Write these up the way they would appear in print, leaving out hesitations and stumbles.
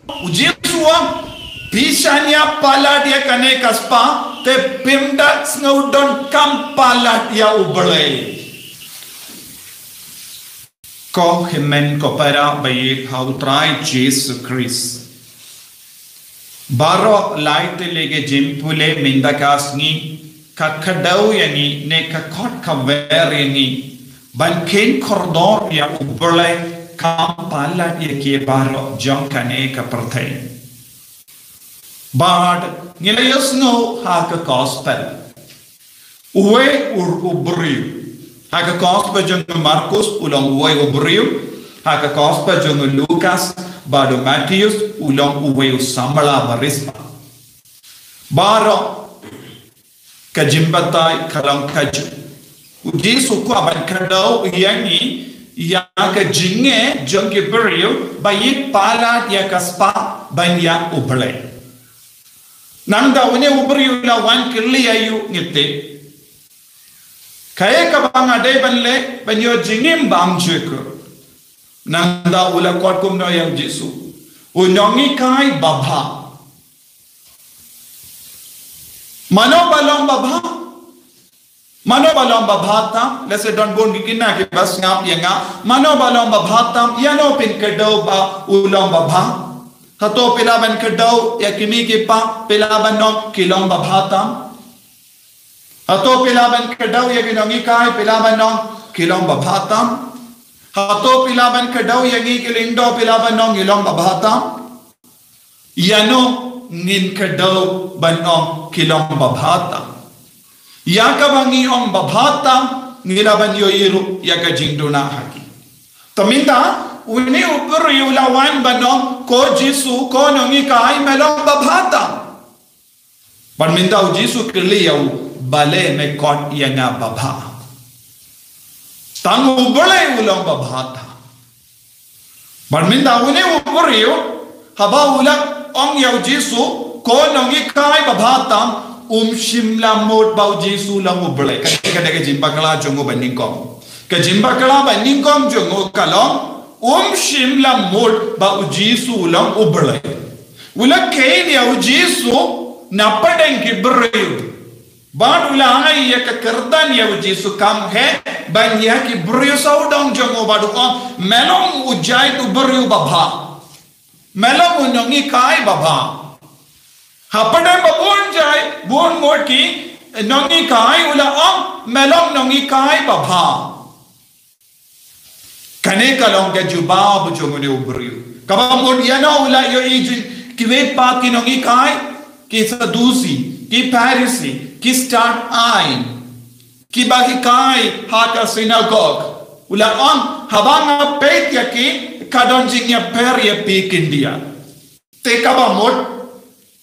ujisuang bisanya pala dia kane kaspa te pimda snaudon kam pala dia ublay ko himen ko para bayi hautrai Jesus Christ baro laite lege jimpule mindakasni kakadau yani ne kakot kaver yani ban ken kordor ya ublay kam pala dia ke baro jong kane ka pertai bad nilayos no haka gospel uwe ubriu haka gospel jong Markus ulang uwe ubriu haka gospel jong Lucas bado Matthews ulang uwe samala barisma baro kajimbatai kalang kaju uji suku aban kadau yani ya ka jinge jong ubriu bayi pala ya kaspa banya ublay nanda une ubriu la wan kili ayu ngite kaya ka banga dai banle banyo jingim bam jeko nanda ula kot kum no yang Jesu unongi kai babha mano balong babha tam let's don't go ngikina ke bas ngap yenga mano balong babha tam yano pin kedau ba ulong babha hato pilaban kedau ya kimi ke pa pilaban no kilong babhatam hato pilaban kedau ya ginongi kai pilaban no kilong babhatam hato pilaban kedau ya ngi kilindo pilaban no ngilong babhatam yano ngin kedau banong kilong babhatam ya kabangi ong babhatam ngilaban yo iru ya ka jingduna haki taminda uni upur yulawan banong ko Jesu ko nongi kai melong babhata banminda Jesu kiliyaw bale me kon yanga babha tangu bale ulong babhata banminda uni upur yu haba ulak ong yaw Jesu ko nongi kai babhata shimla mod bau Jesu lang ubale kada ka jimbakala jongo baningkong ka jimbakala baningkong jongo kalong shimla mod ba Jesu lang ublay wala kain ya Jesu napadeng ki brew ba wala ay ya ka kardan ya Jesu kam he ban ya ki brew saudang jongo ba do melong ujay tu brew babha melong unongi kai babha hapadeng babon jay bon mod ki nongi kai wala melong nongi kai babha kane kalong ka jubab jomune ubriu kabamon yana ula yo ijin kiwe pa kinongi kai ki sadusi ki parisi ki start ain ki bagi kai hata synagogue ula habanga pet yaki kadon jingya per ya pik India te kabamot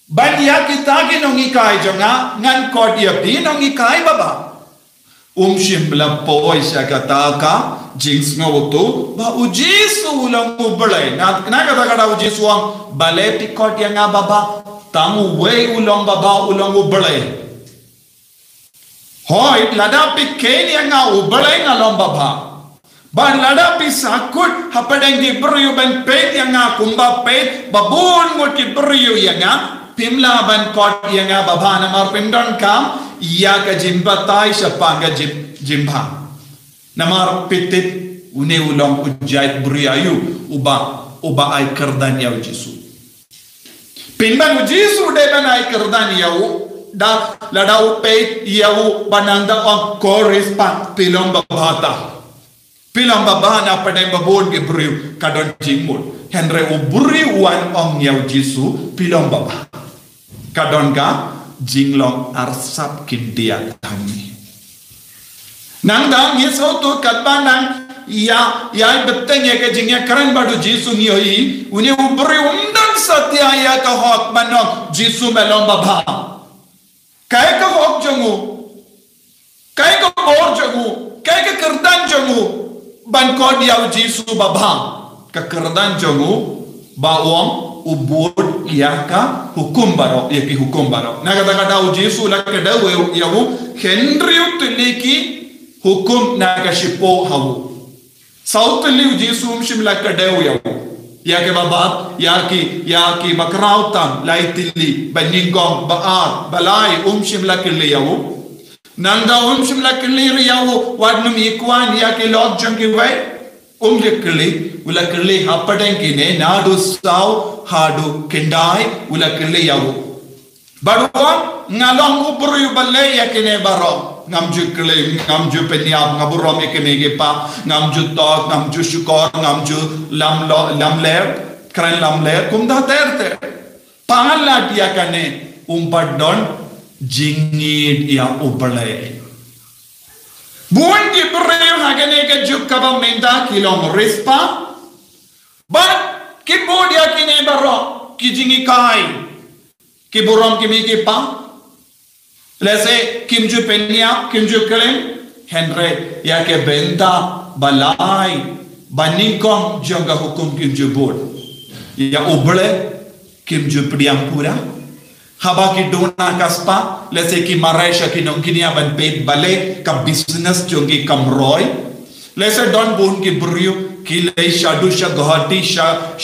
bandia kita kinongi kai jonga ngan kod ya pinongi kai baba shimbla po isya kataka jings ngoto ba Jesu ulang ublay na kata kada Jesu ang bale pikot yang baba tamu we ulang baba ulang ublay hoy lada piken yang ublay ngalong baba ban lada pisakut hapadang di beriu ban pet yang kumba pet babun ngot ki beriu yang pimla ban kot yang baba namar pimdon kam iya ka jimbatai sapanga jimba namar pitit une ulang ujait beriayu uba ay kerdan ya Jesu pinban Jesu de ban ay kerdan ya da ladau pet ya bananda on koris pa pilong babata pilong babana padang babon ke beriu kadon jingmul henre uburi wan ong ya Jesu pilong baba kadon ka jinglong arsap kindia tami nang dang yeso to katbanang ya betenya ke jingya karan badu Jesu ngioi uni ubri undang satya ya ka hok manok Jesu melong baba kai ka hok jongu kai ka bor jongu kai ka kerdan jongu ban ko dia Jesu baba ka kerdan jongu bawang ubud ya ka hukum baro ya ki hukum baro na kata Jesu la ka dawe ya Henry utliki hukum na ka shipo hawu sautli Jesu shimla ka dawe ya ya ke babab ya ki bakrautam lai tilli baningong baat balai shimla killi yawo nanga shimla killi riyawo wadnum ikwan ya ke log jang ki vai lekli ula killi hapadeng kine nadu saw hadu kendai ula killi yawo baruam ngalong ubru balle ya kine baro ngamju kle ngamju penyap ngaburom ekemege pa ngamju tok ngamju syukor ngamju lamle kran lamle kumda terte pala dia kane umpadon jingid ya ubale buan ki breu hagane ke juk kaba menda kilom rispa ba ki bodia kine baro ki jingi kai ki burom ki mege pa Lese kimju penya kimju kelem Henry ya ke benta balai baningkong jaga hukum kimju board ya ubale kimju priam pura haba ki dona kaspa lese ki maraisha ki nongkinia ban pet bale ka business jongi kamroy lese don bun ki brio ki le shadu sha gohati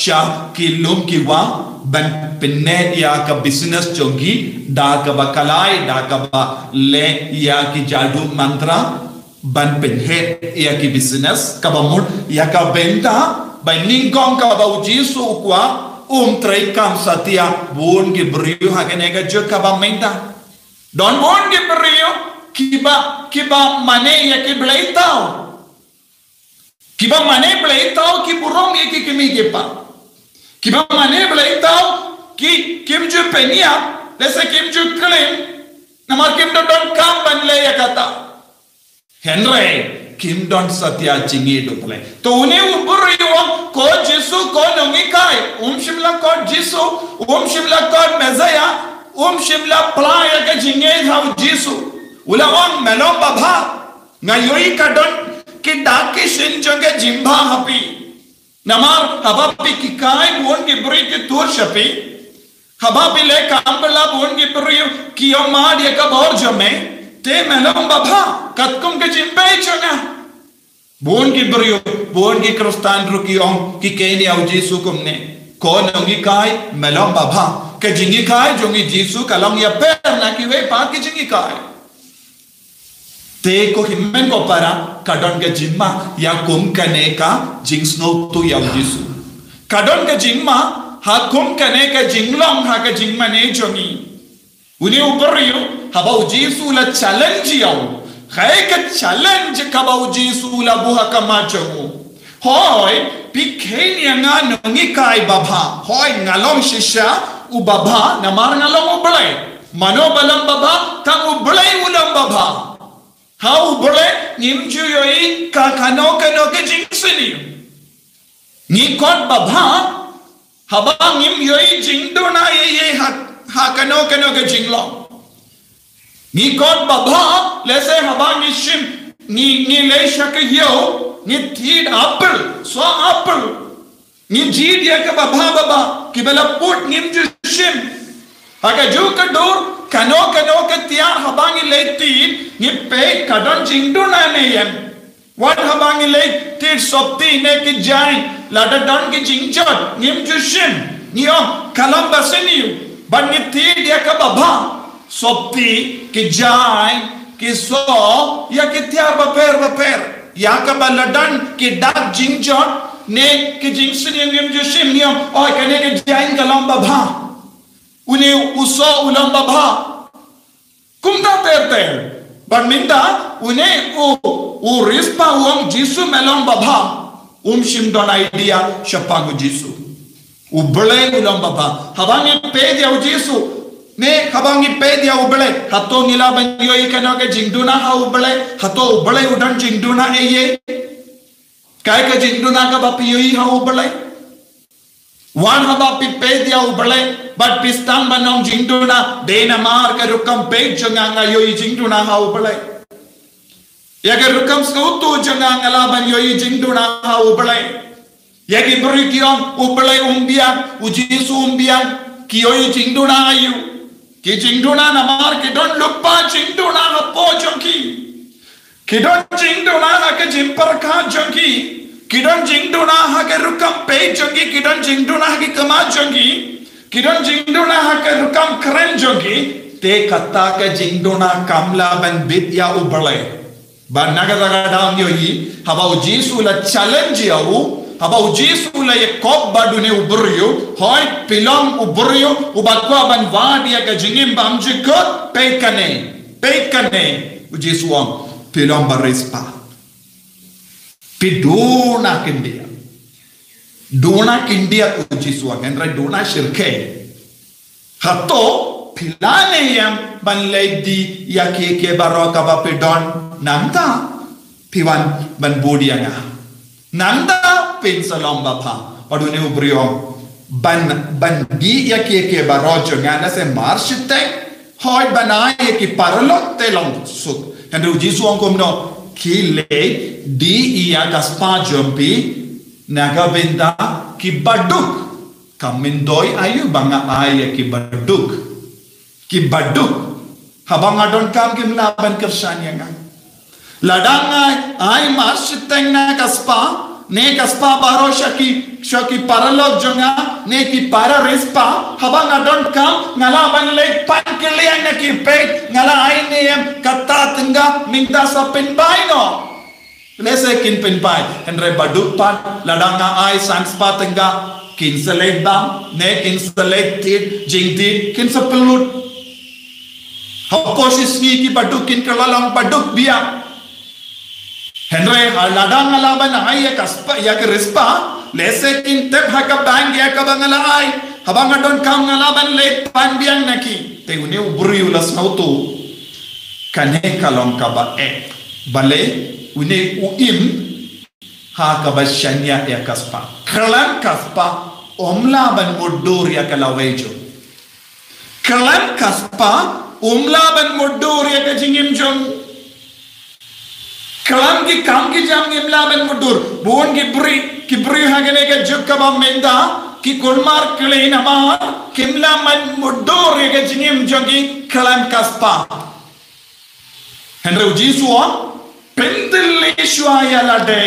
sha ki lum ki wa ban pinne ya ka business jongi da ka bakalai da ka ba le ya ki jadu mantra ban pinhe ya ki business ka ba mur ya ka benta ban ningkong ka ba ujisu kwa trai kam satia bun ki brio hagene ga jo ka ba menta don bun ki brio kiba mane ya ki blaitao kiba mane blaitao ki burom ye ki kimi ke pa kiba mane blaitao ki kimju penia lese kimju claim namar kimdo don kam banle ya kata Henry kim don satya chingi duple to une uburiyo ko Jesu ko nongi kai shimla ko Jesu shimla ko mezaya shimla playa ke jinge thav Jesu ula on melom babha ngayoi ka don ki daki shin jonge jimba happy namar habapi ki kai won ki buri ki tur shapi habapi le kambala won ki buri ki omad ya ka bor jame te melom babha katkum ke jimbe chona bon ki buri bon ki krustan ru ki on ki keni au Jesu kumne ko nongi kai melom babha ke jingi kai jongi Jesu kalong ya per na ki we pa ki jingi kai te ko himmen ko para kadon ke jimma ya kum kane ka jingsno tu ya Jesu kadon ke jimma ha kum kane ka jinglong ha ka jingma ne jongi uni ubariyo haba Jesu la challenge yau khay ka challenge ka ba Jesu la buha ka ma jongu hoy pikhenia nga nongi kai babha hoy ngalong shisha u babha namar ngalong ublay manobalam babha tang ublay ulam babha how bole nimju yoi ka kano ke jingsini ni kon babha haba nim yoi jingdo na ye ha kano ke jinglong ni kon babha lese haba ni shim ni le shak yo ni tid apple so apple ni jid ya ka babha ki bela put nimju shim haga ju ka dur kano ke tiar habangi leiti ni pe kadon jingdu na ne yem what habangi leit tir sopti ne ki jai lada don ki jingjot nim jushim ni om kalam baseni ban ni tir dia ka babha sopti ki jai ki so ya ki tiar baper ya ka baladan ki dak jingjot ne ki jingsini nim jushim ni om oi kane ki jai kalam babha uni uso ulam babha kumda terte minda une u rispa Jesu melong babha shim don idea shapangu Jesu ubale ulam babha habangi pe dia Jesu ne habangi pe dia ubale hato ngila banyo ikano ke jingduna ha ubale hato ubale udan jingduna eye kai ka jingduna ka bapi yoi ha ubale wan haba pe dia ubale but pistang banong jingduna dena mar ka rukam pe janganga yoi jingduna ha ubale yaga rukam skautu janganga la ban yoi jingduna ha ubale yagi burikion ubale umbia ujisu umbia ki yoi jingduna ayu ki jingduna na mar ki don lupa jingduna ha po jonki ki don jingduna ha ka jimpar ka jonki Kidon jingduna hake rukam pay jongi, kidon jingduna hake kama jongi, kidon jingduna hake rukam keren jongi, te kata ke jingduna kamla ban bit ya ubale. Ban nagadaga dam yoyi, haba ujisu la challenge yawu, haba ujisu la ye kop badune uburyo, hoy pilom uburyo, ubakwa ban vadia ke jingim bamjikot, pay kane, ujisu ang pilom barispa. Piduna kindia duna kindia uji suang enra duna shirke hato pilane yang banlay di ya ke baroka ba pidon nanda piwan ban budianga nanda pinsalom bapa padune ubriom ban di ya ke barojo ngana se marshite hoy banai ki parlok telong sut enra uji suang komno Kile di iya kaspa jompi naga benda ki baduk kamindoy ayu banga ay ki baduk habang adon kam kim laban kersanya nga ladang ay marsiteng na kaspa ne kaspa baro shaki paralog jonga ne ki para respa habang adon kam ngalaban lek pankilian na ki pek ngala ay niyem kata tengga minta sa pinbaino lese kin pinbay henre baduk pan ladanga ay sanspa tengga kinselek bam ne kinselek tit jingtit kinsa pelut haposis ni ki baduk kin kalalang baduk biak henre ladang ngalaban ay kaspa yak respa lese kin tep haka bang ya ka bangala ay habang adon kam ngalaban lek pan biang naki te une uburi ulas nautu kane kalong ka ba bale une uim ha ka ba shanya ya kaspa kalan kaspa omla ban mudur ya kalawejo kalan kaspa omla ban mudur ya ka jingim jong kalam ki kam ki jam imla ban mudur bon ki buri hagene ka jukka ba menda ki kulmar kle namar kimla man mudur ya ka jingim jongi kalan kaspa henre uji suwa pentilli shwaya lade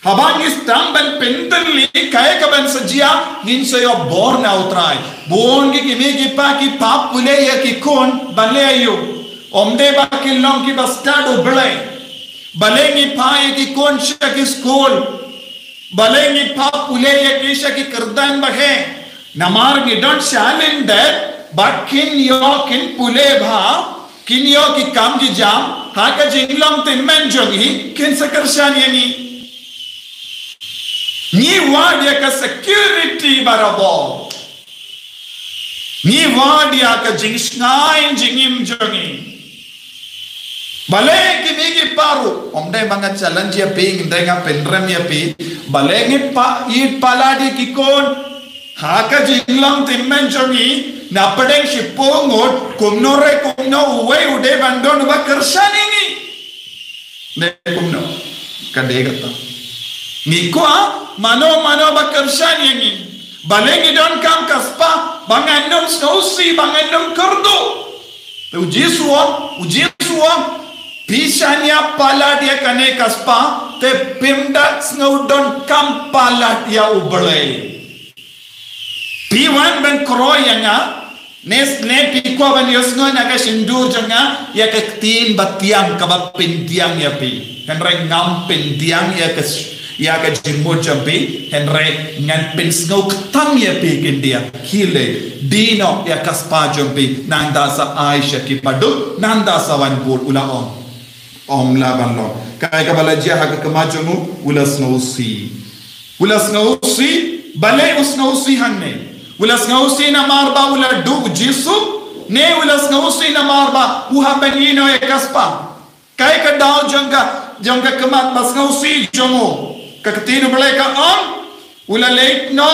habang istam ban pentilli kaya ka ban sajia ginso yo born outrai bon ki kimi ki pa ki pap pule ya ki kon bale ayo omde ba ki long ki bastado bale balengi pae ki konsha ki school balengi pa pule ya kisha ki kardan bahe namar ki don't challenge that but kin pule bha kin yo ki kam ki jam ha ka jinglong tin men jogi kin sakarshan yani ni wad ya ka security barabo ni wad ya ka jingsnain jingim jogi bale ki migi paru omde banga challenge ya ping ndenga pendram ya pi bale ngi pa it paladi ki kon haka jinglam timmen jogi na padeng shipongot kumno uwe ude bandon ba kershani ni ne kumno kadegata ni kwa mano ba kershani ni bale ngi don kam kaspa bangandom snowsi bangandom kurdo uji suwa Pisanya pala dia kane kaspa te pimda snowdon kam pala dia ubale piwan ben kroyanga nes ne pikwa ban yosno naga sindur janga ya ketin batiang kaba pintiang ya pi henre ngam pintiang ya ka jimmo jampi henre ngan pin snow tang ya pi kindia hile dino ya kaspa jampi nanda sa aisha ki padu nanda sa wan bol ula om laban lo kaya ka bala jiya haka kama jamu ulas ngausi bale us ngausi hanne ulas ngausi na marba ula du jisu ne ulas ngausi na marba uha benino e kaspa kaya ka daw jangga kamat mas ngausi jamu kakatino bale ka ula late no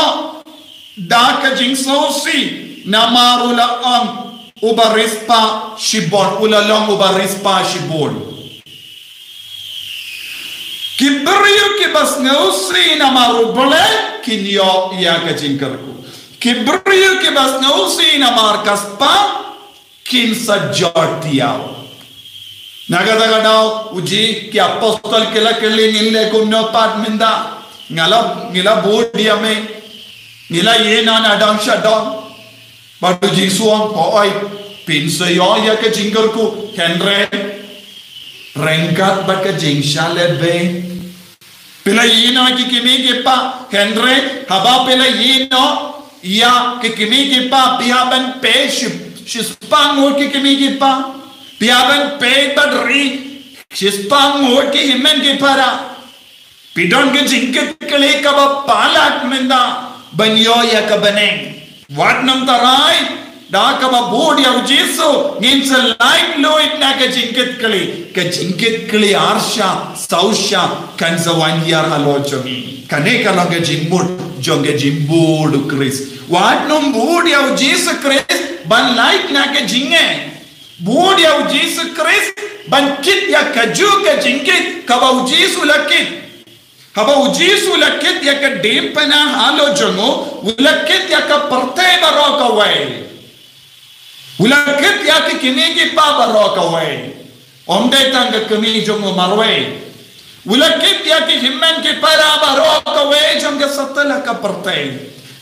da ka jing ngausi na marula ubarispa shibon ula long ubarispa shibon Kibriyo ki bas ngausi na marubole kinyo iya ka jingkarku kibriyo ki bas ngausi na markaspa kin sa jortiyaw Nagadagadaw uji ki apostol kila kili nille kumno pat minda ngila bodi ame ngila yena na dang shadong badu jisuang oi pinsayo ya ke jinggerku Henry rengkat bat ke jingshale be pila yena ki kimi ki pa Henry haba pila yena ya ki kimi ki pa pihaban pe shispang ki kimi ki pa pihaban pe badri shispang ki himen ki para pidon ke jingket kali kaba palat menda banyo ya kabaneng wat nam tarai da kaba bod ya jisu ngins light loit na ke jingket kali arsha sausha kanzawan yar alochami kane kala ke jimbur jonge jimbur Chris wat nam bod ya jisu Chris ban light na ke jinge bod ya jisu Chris ban kit ya kaju ke jingket kaba jisu lakit haba ujisu lakit ya ka dempana halo jongo ulakit ya ka parte baroka way ulakit ya ki kinigi pa baroka way omde tanga kami jongo marway ulakit ya ki himmen ki para baroka way jonga satala ka parte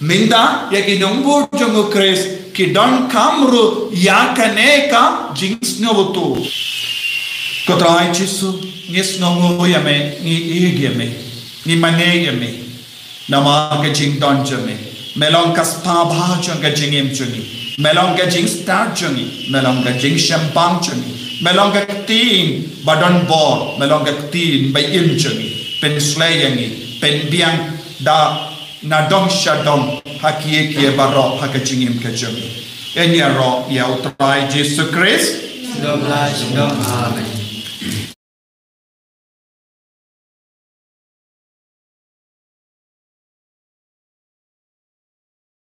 minda ya ki nongbo jongo Chris ki don kamru ya kaneka jings novotu kotrai chisu nis nongo yame ni igeme ni maneyame nama ke jing don jame melong kaspa bha jang ke jingim chuni melong ke jing start chuni melong ke jing shampang chuni melong ke tin badon bor melong ke tin by im chuni pen slayangi pen biang da nadong shadong hakie kie baro hakachingim ke jami enya ro ya utrai Jesus Christ Amen.